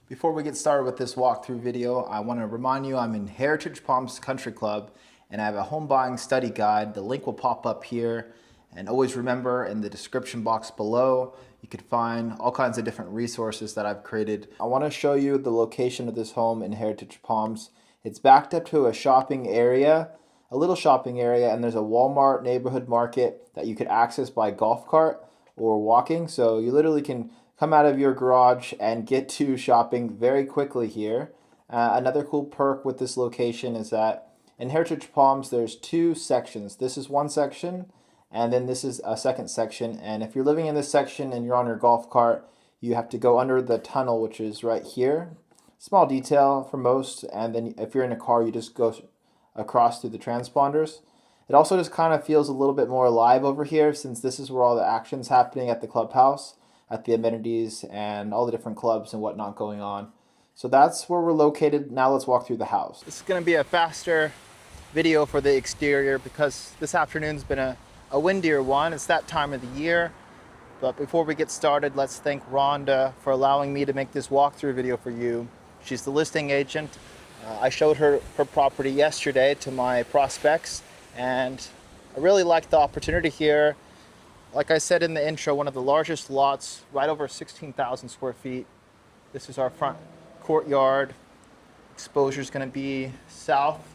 Before we get started with this walkthrough video, I want to remind you I'm in Heritage Palms Country Club and I have a home buying study guide. The link will pop up here, and always remember in the description box below you can find all kinds of different resources that I've created. I want to show you the location of this home in Heritage Palms. It's backed up to a shopping area, a little shopping area, and there's a Walmart neighborhood market that you could access by golf cart or walking. So you literally can come out of your garage and get to shopping very quickly here. Another cool perk with this location is that in Heritage Palms there's two sections. This is one section and then this is a second section, and if you're living in this section and you're on your golf cart, you have to go under the tunnel, which is right here. Small detail for most, and then if you're in a car you just go across through the transponders. It also just kind of feels a little bit more alive over here since this is where all the action's happening at the clubhouse, at the amenities, and all the different clubs and whatnot going on. So that's where we're located. Now let's walk through the house. This is going to be a faster video for the exterior because this afternoon's been a windier one. It's that time of the year. But before we get started, let's thank Rhonda for allowing me to make this walkthrough video for you. She's the listing agent. I showed her property yesterday to my prospects, and I really liked the opportunity here. Like I said in the intro, one of the largest lots, right over 16,000 square feet. This is our front courtyard. Exposure is going to be south,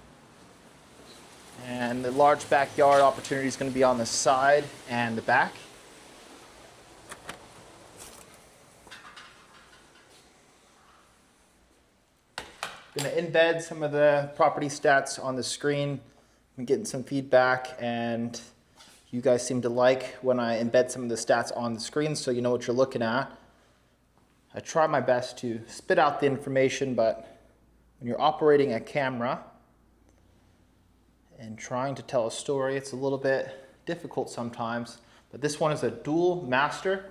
and the large backyard opportunity is going to be on the side and the back. I'm going to embed some of the property stats on the screen. I'm getting some feedback, and you guys seem to like when I embed some of the stats on the screen so you know what you're looking at. I try my best to spit out the information, but when you're operating a camera and trying to tell a story, it's a little bit difficult sometimes. But this one is a dual master.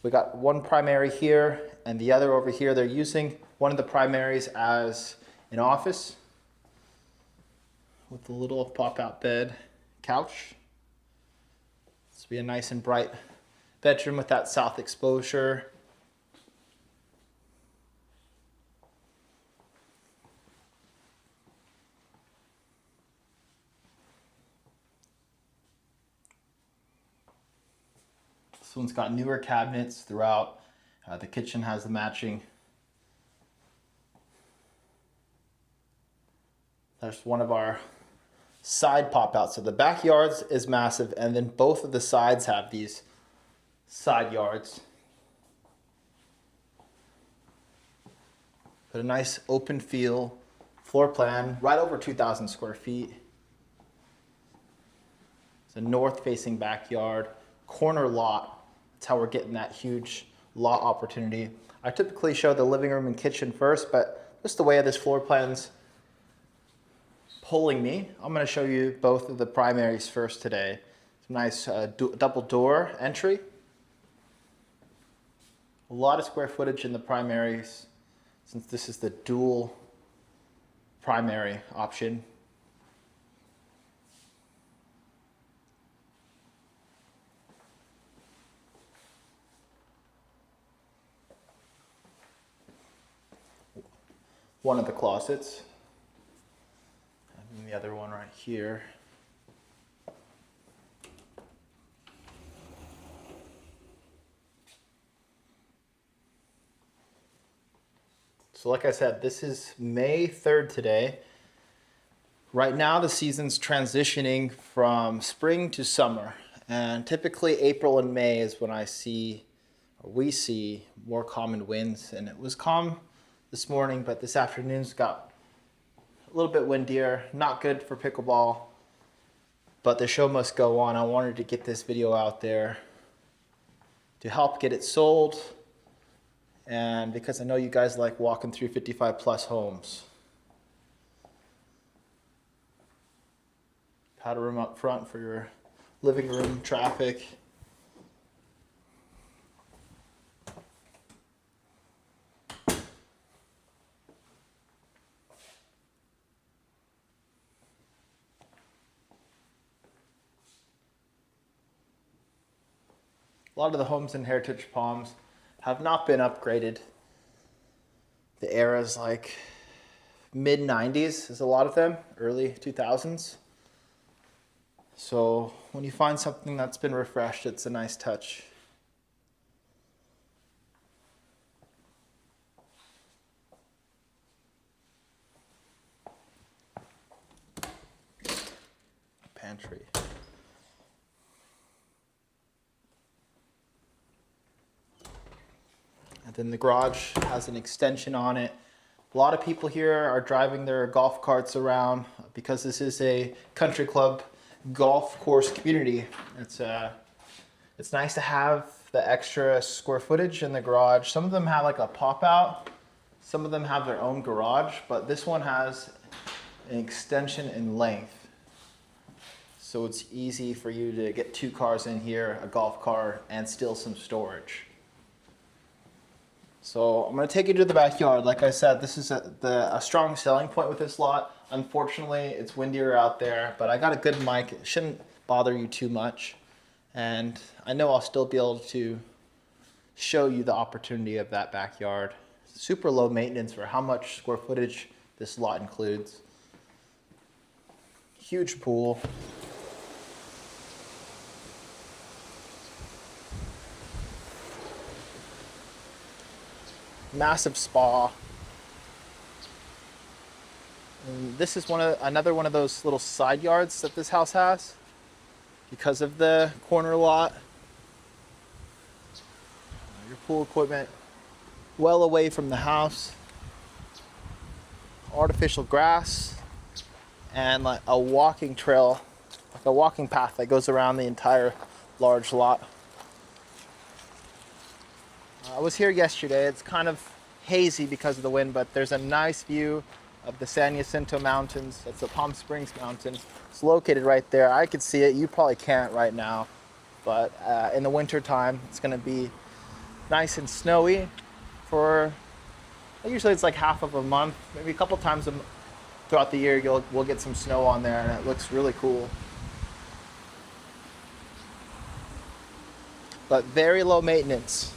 We got one primary here and the other over here. They're using one of the primaries as an office with a little pop-out bed, couch. This will be a nice and bright bedroom with that south exposure. This one's got newer cabinets throughout. The kitchen has the matching. There's one of our side pop-outs. So the backyard is massive, and then both of the sides have these side yards. But a nice open feel floor plan, right over 2,000 square feet. It's a north-facing backyard, corner lot. That's how we're getting that huge lot opportunity. I typically show the living room and kitchen first, but just the way this floor plan's pulling me, I'm going to show you both of the primaries first today. Some nice double door entry. A lot of square footage in the primaries since this is the dual primary option. One of the closets, and the other one right here. So like I said, this is May 3rd today. Right now the season's transitioning from spring to summer, and typically April and May is when we see more common winds, and it was calm this morning, but this afternoon's got a little bit windier. Not good for pickleball, but the show must go on. I wanted to get this video out there to help get it sold, and because I know you guys like walking through 55 plus homes. Powder room up front for your living room traffic. A lot of the homes in Heritage Palms have not been upgraded. The era's like mid 90s is a lot of them, early 2000s. So when you find something that's been refreshed, it's a nice touch. Pantry. And then the garage has an extension on it. A lot of people here are driving their golf carts around because this is a country club golf course community. It's nice to have the extra square footage in the garage. Some of them have like a pop out. Some of them have their own garage, but this one has an extension in length. So it's easy for you to get 2 cars in here, a golf cart, and still some storage. So I'm going to take you to the backyard. Like I said, this is a strong selling point with this lot. Unfortunately, it's windier out there, but I got a good mic. It shouldn't bother you too much. And I know I'll still be able to show you the opportunity of that backyard. Super low maintenance for how much square footage this lot includes. Huge pool. Massive spa. And this is another one of those little side yards that this house has because of the corner lot. Your pool equipment well away from the house. Artificial grass and like a walking trail, like a walking path that goes around the entire large lot. I was here yesterday. It's kind of hazy because of the wind, but there's a nice view of the San Jacinto Mountains. That's the Palm Springs Mountain. It's located right there. I could see it. You probably can't right now, but in the winter time, it's going to be nice and snowy for, usually it's like half of a month, maybe a couple times throughout the year we'll get some snow on there, and it looks really cool. But very low maintenance.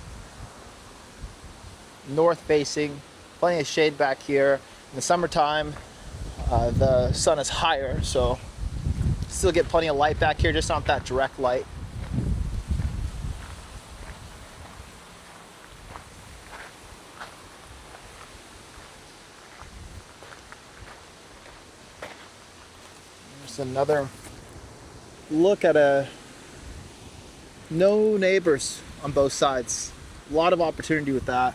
North facing, plenty of shade back here. In the summertime, the sun is higher, so still get plenty of light back here, just not that direct light. There's another look at no neighbors on both sides. A lot of opportunity with that.